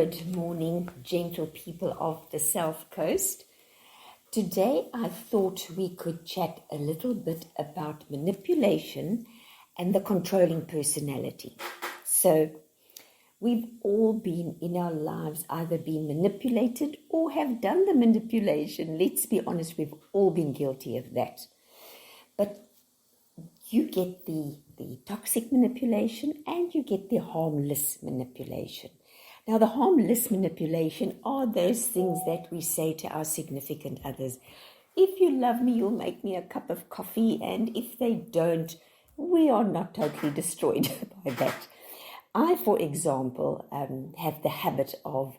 Good morning, gentle people of the South Coast. Today I thought we could chat a little bit about manipulation and the controlling personality. So we've all been in our lives either been manipulated or have done the manipulation. Let's be honest, we've all been guilty of that. But you get the toxic manipulation and you get the harmless manipulation. Now, the harmless manipulation are those things that we say to our significant others. If you love me, you'll make me a cup of coffee, and if they don't, we are not totally destroyed by that. I, for example, have the habit of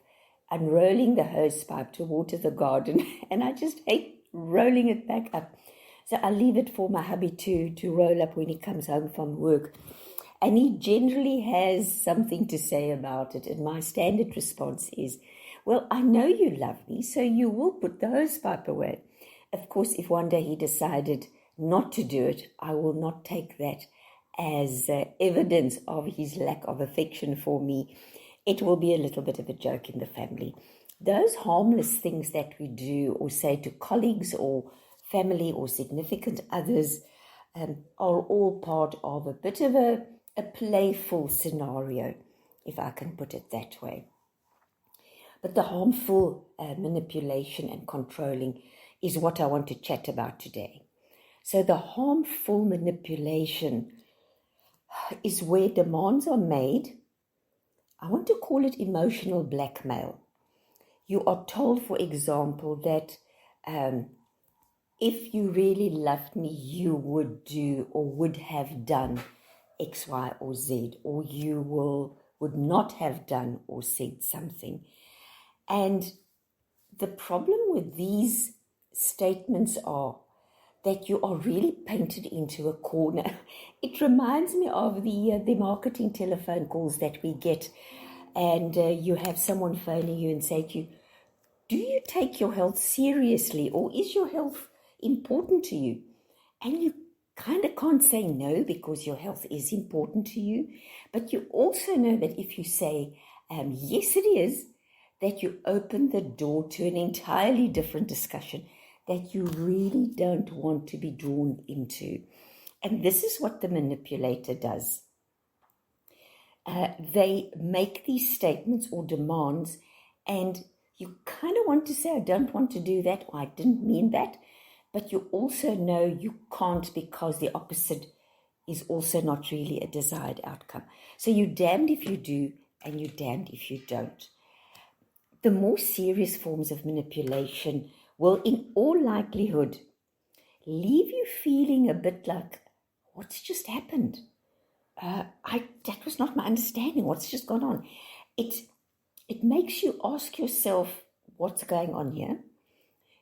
unrolling the hose pipe to water the garden, and I just hate rolling it back up. So I leave it for my hubby to roll up when he comes home from work. And he generally has something to say about it. And my standard response is, well, I know you love me, so you will put the hosepipe away. Of course, if one day he decided not to do it, I will not take that as evidence of his lack of affection for me. It will be a little bit of a joke in the family. Those harmless things that we do or say to colleagues or family or significant others are all part of a bit of a playful scenario, if I can put it that way. But the harmful manipulation and controlling is what I want to chat about today. So the harmful manipulation is where demands are made. I want to call it emotional blackmail. You are told, for example, that if you really loved me, you would do or would have done X, Y, or Z, or you would not have done or said something. And the problem with these statements are that you are really painted into a corner. It reminds me of the marketing telephone calls that we get, and you have someone phoning you and say to you, do you take your health seriously, or is your health important to you? And you kind of can't say no because your health is important to you. But you also know that if you say, yes, it is, that you open the door to an entirely different discussion that you really don't want to be drawn into. And this is what the manipulator does. They make these statements or demands, and you kind of want to say, I don't want to do that, or I didn't mean that. But you also know you can't because the opposite is also not really a desired outcome. So you're damned if you do and you're damned if you don't. The more serious forms of manipulation will, in all likelihood, leave you feeling a bit like, what's just happened? That was not my understanding. What's just gone on? It makes you ask yourself, what's going on here?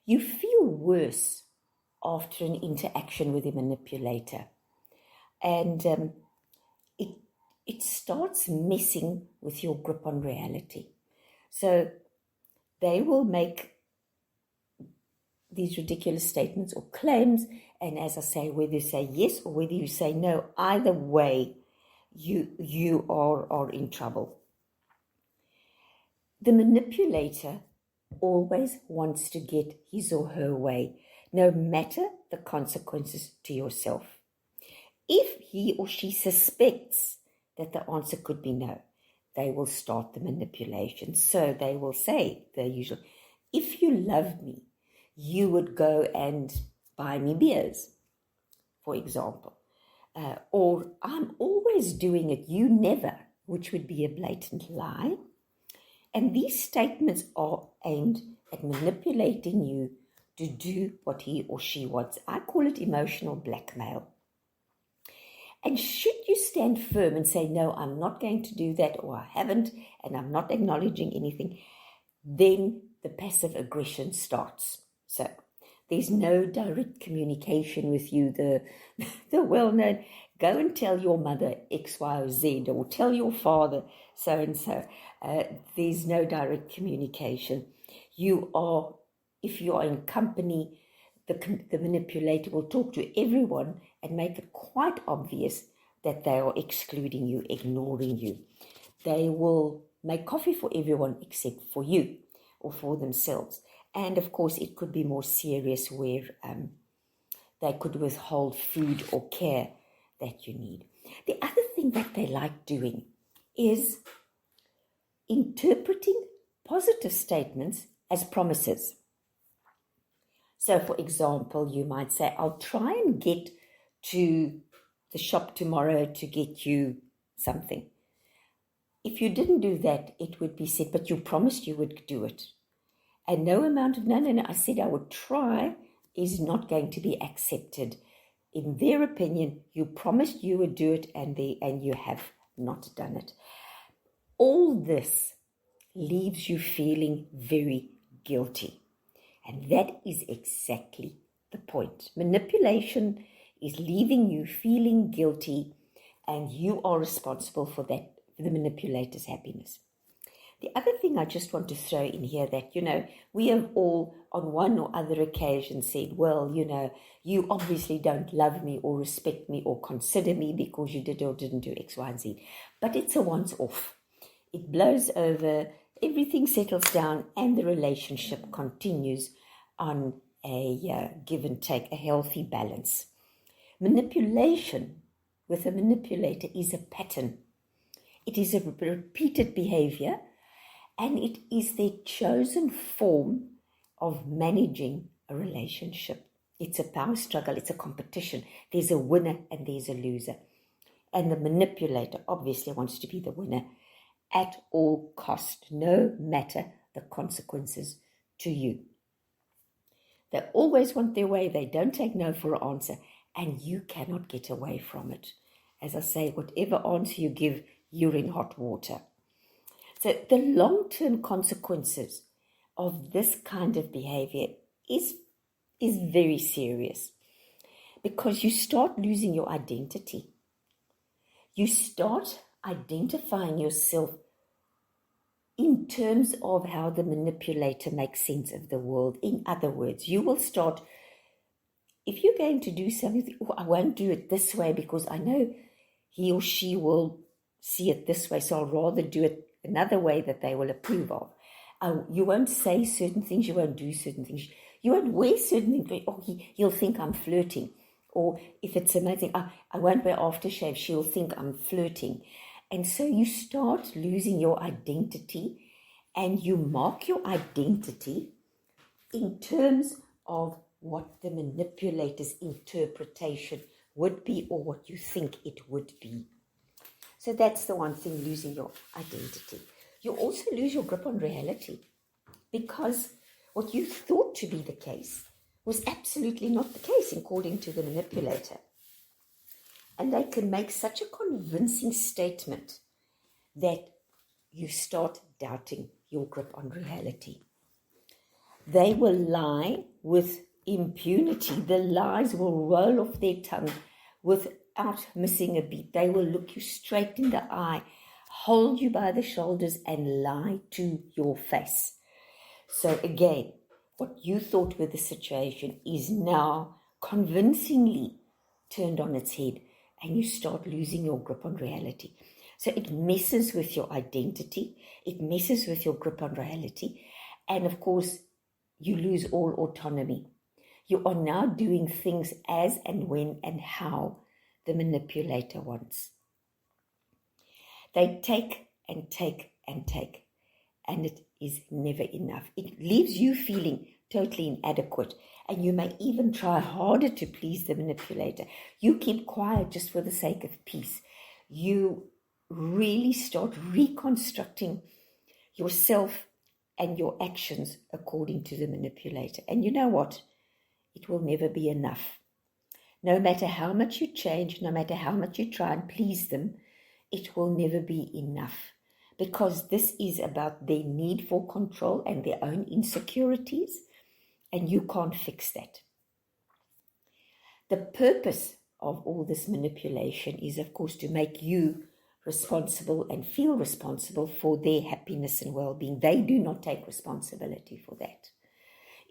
You feel worse after an interaction with a manipulator. And it starts messing with your grip on reality. So they will make these ridiculous statements or claims, and as I say, whether you say yes or whether you say no, either way, you are in trouble. The manipulator always wants to get his or her way, no matter the consequences to yourself. If he or she suspects that the answer could be no, they will start the manipulation. So they will say the usual, if you loved me, you would go and buy me beers, for example. Or I'm always doing it, you never, which would be a blatant lie. And these statements are aimed at manipulating you to do what he or she wants. I call it emotional blackmail. And should you stand firm and say, no, I'm not going to do that, or I haven't, and I'm not acknowledging anything, then the passive aggression starts. So there's no direct communication with you. The well-known, go and tell your mother X, Y, or Z, or tell your father so-and-so. There's no direct communication. If you are in company, the manipulator will talk to everyone and make it quite obvious that they are excluding you, ignoring you. They will make coffee for everyone except for you or for themselves. And of course, it could be more serious where they could withhold food or care that you need. The other thing that they like doing is interpreting positive statements as promises. So, for example, you might say, I'll try and get to the shop tomorrow to get you something. If you didn't do that, it would be said, but you promised you would do it. And no amount of, no, I said I would try is not going to be accepted. In their opinion, you promised you would do it and you have not done it. All this leaves you feeling very guilty. And that is exactly the point. Manipulation is leaving you feeling guilty, and you are responsible for that, for the manipulator's happiness. The other thing I just want to throw in here that, we have all on one or other occasion said, well, you obviously don't love me or respect me or consider me because you did or didn't do X, Y, and Z. But it's a once off. It blows over, everything settles down, and the relationship continues on a give and take, a healthy balance. Manipulation with a manipulator is a pattern. It is a repeated behavior, and it is their chosen form of managing a relationship. It's a power struggle, it's a competition. There's a winner and there's a loser. And the manipulator obviously wants to be the winner at all cost, no matter the consequences to you. They always want their way. They don't take no for an answer, and you cannot get away from it. As I say, whatever answer you give, you're in hot water. So the long-term consequences of this kind of behavior is very serious, because you start losing your identity. You start identifying yourself in terms of how the manipulator makes sense of the world. In other words, you will start, if you're going to do something, I won't do it this way because I know he or she will see it this way, so I'll rather do it another way that they will approve of. You won't say certain things, you won't do certain things, you won't wear certain things. Oh, he'll think I'm flirting. Or if it's amazing, I won't wear aftershave, she'll think I'm flirting. And so you start losing your identity, and you mark your identity in terms of what the manipulator's interpretation would be or what you think it would be. So that's the one thing, losing your identity. You also lose your grip on reality, because what you thought to be the case was absolutely not the case according to the manipulator. And they can make such a convincing statement that you start doubting your grip on reality. They will lie with impunity. The lies will roll off their tongue without missing a beat. They will look you straight in the eye, hold you by the shoulders, and lie to your face. So again, what you thought were the situation is now convincingly turned on its head, and you start losing your grip on reality. So it messes with your identity, it messes with your grip on reality, and of course, you lose all autonomy. You are now doing things as and when and how the manipulator wants. They take and take and take, and it is never enough. It leaves you feeling totally inadequate, and you may even try harder to please the manipulator. You keep quiet just for the sake of peace. You really start reconstructing yourself and your actions according to the manipulator. And you know what? It will never be enough. No matter how much you change, no matter how much you try and please them, it will never be enough, because this is about their need for control and their own insecurities, and you can't fix that. The purpose of all this manipulation is, of course, to make you responsible and feel responsible for their happiness and well-being. They do not take responsibility for that.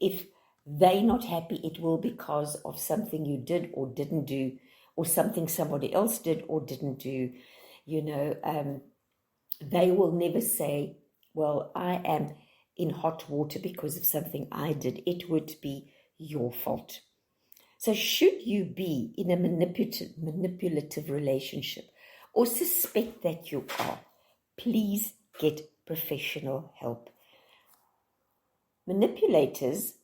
If they're not happy, it will be because of something you did or didn't do, or something somebody else did or didn't do. They will never say, well, I am in hot water because of something I did. It would be your fault. So should you be in a manipulative relationship or suspect that you are, please get professional help. Manipulators,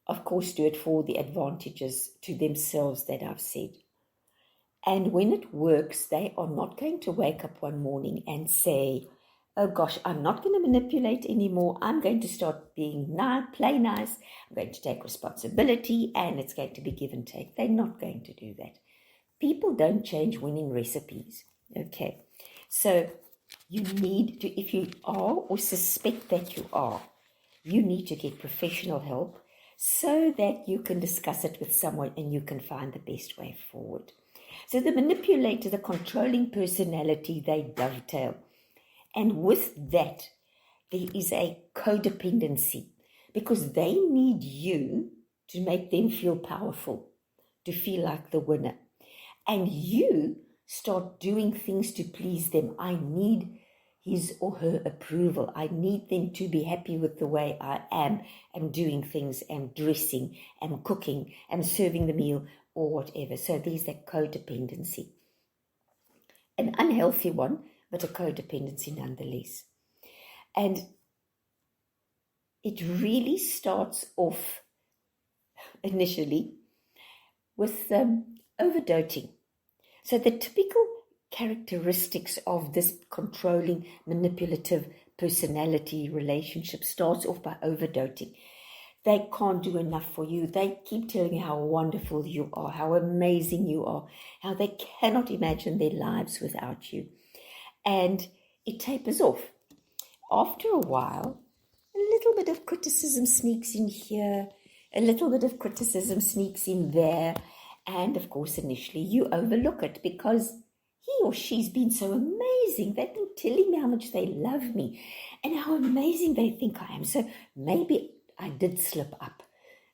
of course, do it for the advantages to themselves that I've said. And when it works, they are not going to wake up one morning and say, oh gosh, I'm not going to manipulate anymore. I'm going to start being nice, play nice. I'm going to take responsibility and it's going to be give and take. They're not going to do that. People don't change winning recipes. Okay. So you need to, if you are or suspect that you are, you need to get professional help so that you can discuss it with someone and you can find the best way forward. So the manipulator, the controlling personality, they dovetail. And with that, there is a codependency because they need you to make them feel powerful, to feel like the winner. And you start doing things to please them. I need his or her approval. I need them to be happy with the way I am doing things, am dressing, am cooking, am serving the meal or whatever. So there's that codependency. An unhealthy one, but a codependency nonetheless. And it really starts off initially with overdoting. So the typical characteristics of this controlling, manipulative personality relationship starts off by overdoting. They can't do enough for you. They keep telling you how wonderful you are, how amazing you are, how they cannot imagine their lives without you. And it tapers off. After a while, a little bit of criticism sneaks in here, a little bit of criticism sneaks in there, and of course, initially you overlook it because he or she's been so amazing. They've been telling me how much they love me and how amazing they think I am. So maybe I did slip up.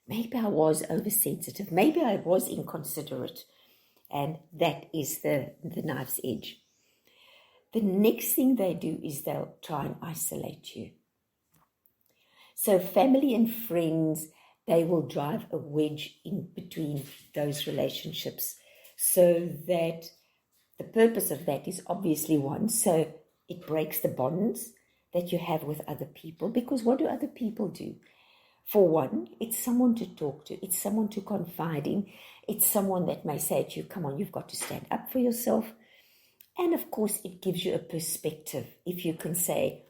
Maybe I was oversensitive. Maybe I was inconsiderate. And that is the knife's edge. The next thing they do is they'll try and isolate you. So family and friends, they will drive a wedge in between those relationships so that the purpose of that is obviously one, so it breaks the bonds that you have with other people, because what do other people do? For one, it's someone to talk to, it's someone to confide in, it's someone that may say to you, come on, you've got to stand up for yourself. And of course, it gives you a perspective. If you can say,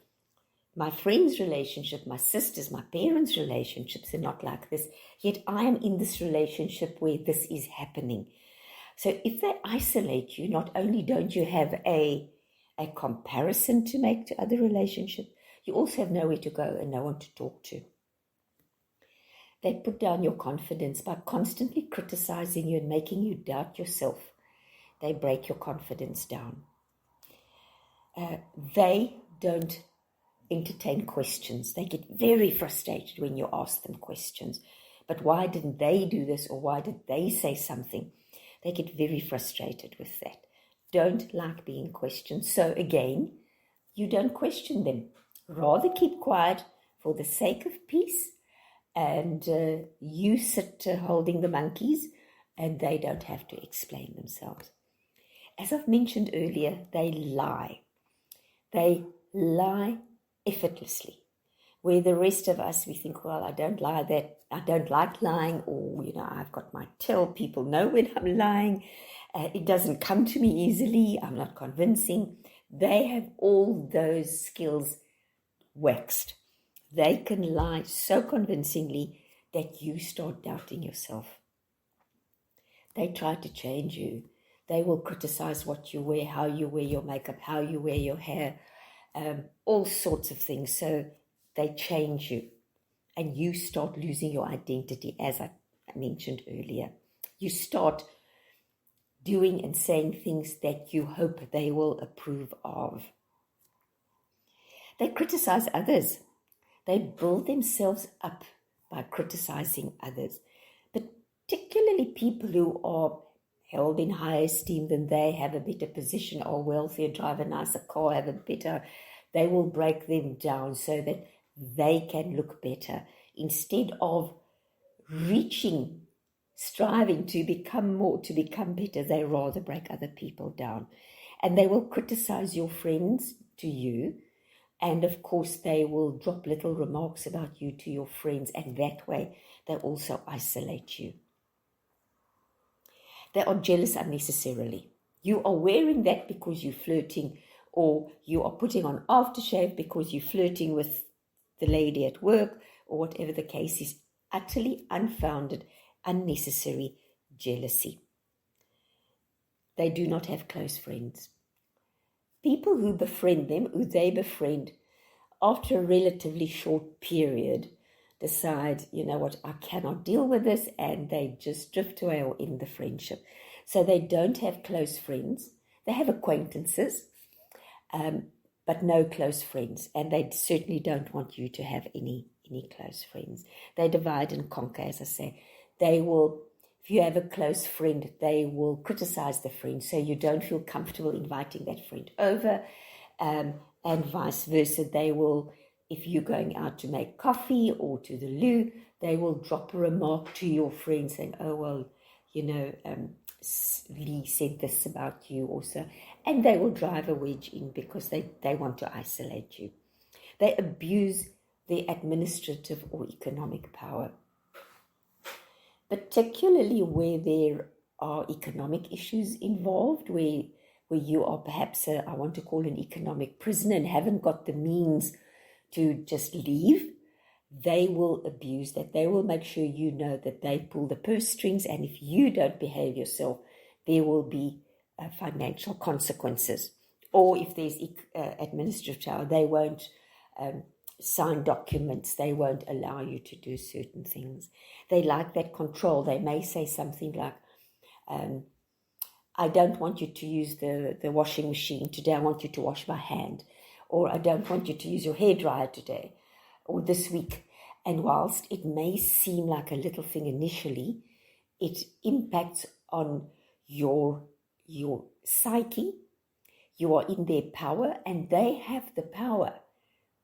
my friend's relationship, my sister's, my parents' relationships are not like this, yet I am in this relationship where this is happening. So if they isolate you, not only don't you have a comparison to make to other relationships, you also have nowhere to go and no one to talk to. They put down your confidence by constantly criticizing you and making you doubt yourself. They break your confidence down. They don't entertain questions. They get very frustrated when you ask them questions. But why didn't they do this, or why did they say something? They get very frustrated with that. Don't like being questioned. So again, you don't question them. Rather keep quiet for the sake of peace, and you sit holding the monkeys and they don't have to explain themselves. As I've mentioned earlier, they lie. They lie effortlessly. Where the rest of us, we think, well, I don't lie that, I don't like lying, or, I've got my till, people know when I'm lying. It doesn't come to me easily, I'm not convincing. They have all those skills waxed. They can lie so convincingly that you start doubting yourself. They try to change you. They will criticize what you wear, how you wear your makeup, how you wear your hair, all sorts of things. So they change you and you start losing your identity, as I mentioned earlier. You start doing and saying things that you hope they will approve of. They criticize others. They build themselves up by criticizing others, particularly people who are held in higher esteem than they, have a better position, are wealthier, drive a nicer car, have a better, they will break them down so that they can look better. Instead of reaching, striving to become more, to become better, they rather break other people down. And they will criticize your friends to you. And of course, they will drop little remarks about you to your friends. And that way, they also isolate you. They are jealous unnecessarily. You are wearing that because you're flirting, or you are putting on aftershave because you're flirting with the lady at work, or whatever the case is. Utterly unfounded, unnecessary jealousy. They do not have close friends. People who befriend them, who they befriend, after a relatively short period, decide, you know what, I cannot deal with this, and they just drift away or end the friendship. So they don't have close friends. They have acquaintances, but no close friends, and they certainly don't want you to have any close friends. They divide and conquer, as I say. They will, if you have a close friend, they will criticize the friend, so you don't feel comfortable inviting that friend over, and vice versa. They will, if you're going out to make coffee or to the loo, they will drop a remark to your friend saying, oh, well, you know, Lee said this about you also. And they will drive a wedge in because they want to isolate you. They abuse their administrative or economic power, particularly where there are economic issues involved, where you are perhaps, I want to call an economic prisoner, and haven't got the means to just leave. They will abuse that. They will make sure you know that they pull the purse strings, and if you don't behave yourself, there will be financial consequences. Or if there's administrative power, they won't sign documents. They won't allow you to do certain things. They like that control. They may say something like, I don't want you to use the washing machine today. I want you to wash by hand. Or I don't want you to use your hairdryer today or this week. And whilst it may seem like a little thing initially, it impacts on your psyche. You are in their power, and they have the power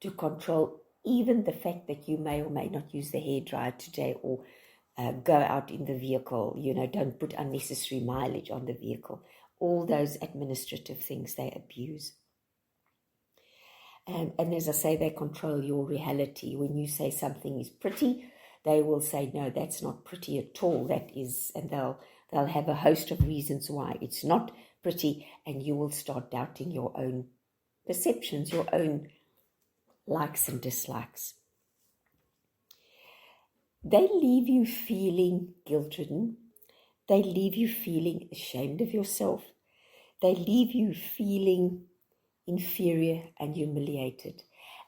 to control even the fact that you may or may not use the hairdryer today, or go out in the vehicle, you know, don't put unnecessary mileage on the vehicle. All those administrative things they abuse. And as I say, they control your reality. When you say something is pretty, they will say, no, that's not pretty at all. That is, and they'll have a host of reasons why it's not pretty, and you will start doubting your own perceptions, your own likes and dislikes. They leave you feeling guilt-ridden. They leave you feeling ashamed of yourself. They leave you feeling inferior and humiliated.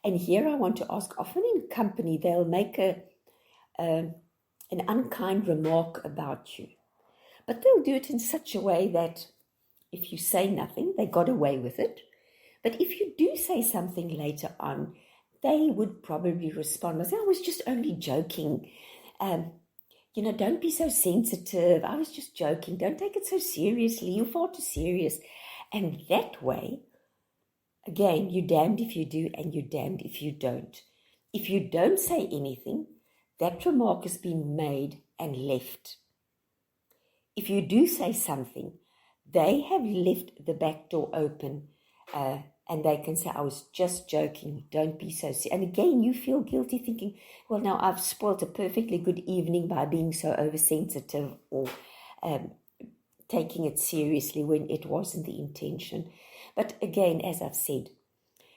And here I want to ask, often in company, they'll make an unkind remark about you. But they'll do it in such a way that if you say nothing, they got away with it. But if you do say something later on, they would probably respond by saying, I was just only joking. You know, don't be so sensitive. I was just joking. Don't take it so seriously. You're far too serious. And that way, again, you're damned if you do and you're damned if you don't. If you don't say anything, that remark has been made and left. If you do say something, they have left the back door open, and they can say, I was just joking, don't be so serious. And again, you feel guilty thinking, well, now I've spoiled a perfectly good evening by being so oversensitive or taking it seriously when it wasn't the intention. But again, as I've said,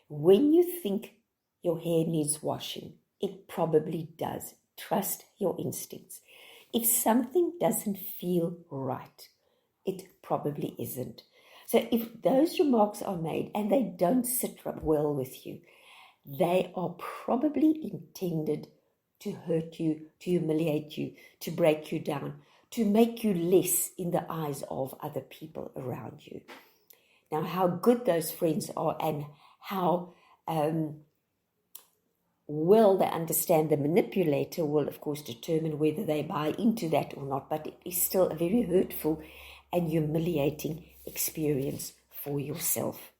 when you think your hair needs washing, it probably does. Trust your instincts. If something doesn't feel right, it probably isn't. So if those remarks are made and they don't sit well with you, they are probably intended to hurt you, to humiliate you, to break you down, to make you less in the eyes of other people around you. Now, how good those friends are and how well they understand the manipulator will, of course, determine whether they buy into that or not. But it is still a very hurtful and humiliating experience for yourself.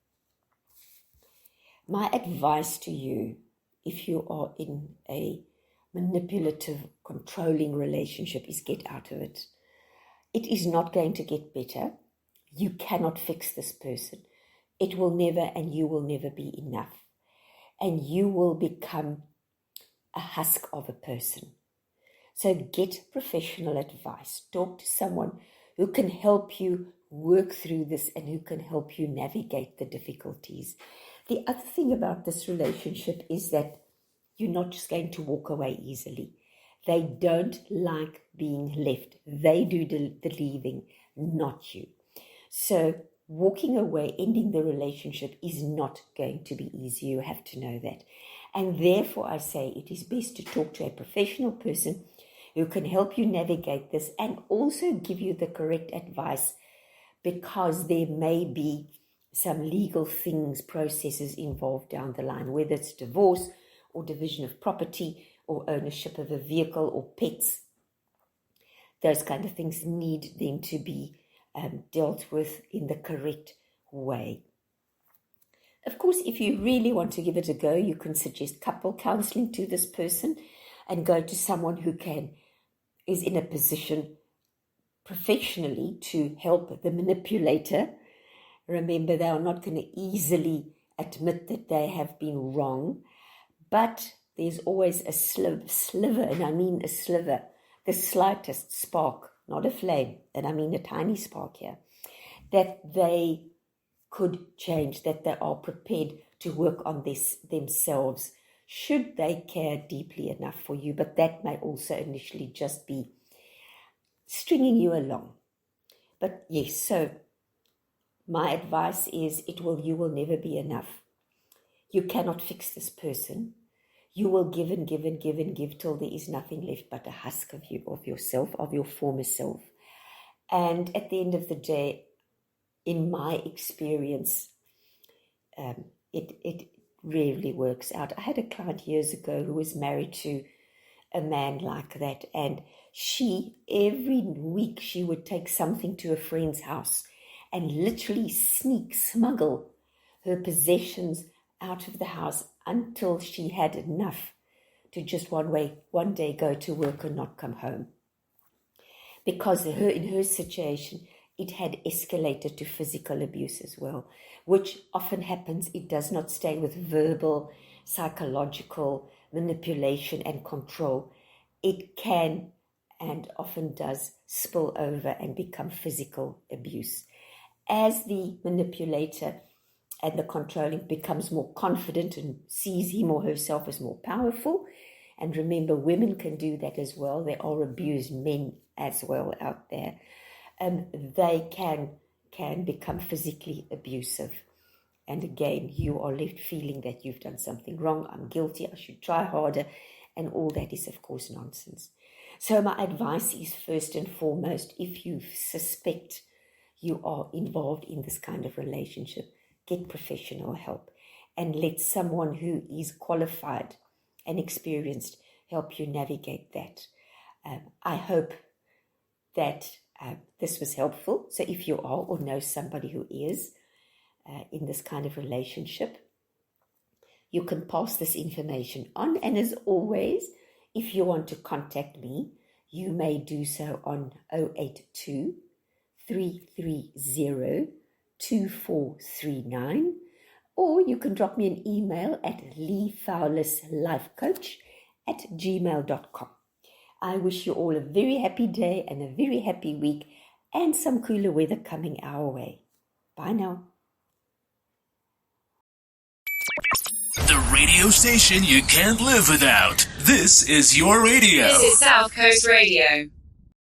My advice to you, if you are in a manipulative, controlling relationship, is get out of it. It is not going to get better. You cannot fix this person. It will never, and you will never be enough. And you will become a husk of a person. So get professional advice. Talk to someone who can help you work through this and who can help you navigate the difficulties. The other thing about this relationship is that you're not just going to walk away easily. They don't like being left. They do the leaving, not you. So walking away, ending the relationship is not going to be easy. You have to know that. And therefore I say it is best to talk to a professional person who can help you navigate this and also give you the correct advice, because there may be some legal things, processes involved down the line, whether it's divorce or division of property or ownership of a vehicle or pets. Those kind of things need them to be dealt with in the correct way. Of course, if you really want to give it a go, you can suggest couple counseling to this person and go to someone who is in a position professionally to help the manipulator. Remember, they are not going to easily admit that they have been wrong, but there's always a sliver, and I mean a sliver, the slightest spark, not a flame, and I mean a tiny spark here, that they could change, that they are prepared to work on this themselves, should they care deeply enough for you. But that may also initially just be stringing you along. But yes, so my advice is you will never be enough. You cannot fix this person. You will give and give and give and give till there is nothing left but a husk of you, of yourself, of your former self. And at the end of the day, in my experience, it rarely works out. I had a client years ago who was married to a man like that, and every week she would take something to a friend's house and literally smuggle her possessions out of the house until she had enough to just one day go to work and not come home. Because in her situation, it had escalated to physical abuse as well, which often happens. It does not stay with verbal, psychological manipulation and control. It can and often does spill over and become physical abuse. As the manipulator and the controlling becomes more confident and sees him or herself as more powerful, and remember, women can do that as well. There are abused men as well out there. They can become physically abusive. And again, you are left feeling that you've done something wrong. I'm guilty. I should try harder. And all that is, of course, nonsense. So my advice is, first and foremost, if you suspect you are involved in this kind of relationship, get professional help and let someone who is qualified and experienced help you navigate that. I hope that this was helpful. So if you are or know somebody who is in this kind of relationship, you can pass this information on. And as always, if you want to contact me, you may do so on 082 330 2439, or you can drop me an email at leefoulislifecoach@gmail.com. I wish you all a very happy day and a very happy week and some cooler weather coming our way. Bye now. The radio station you can't live without. This is your radio. This is South Coast Radio.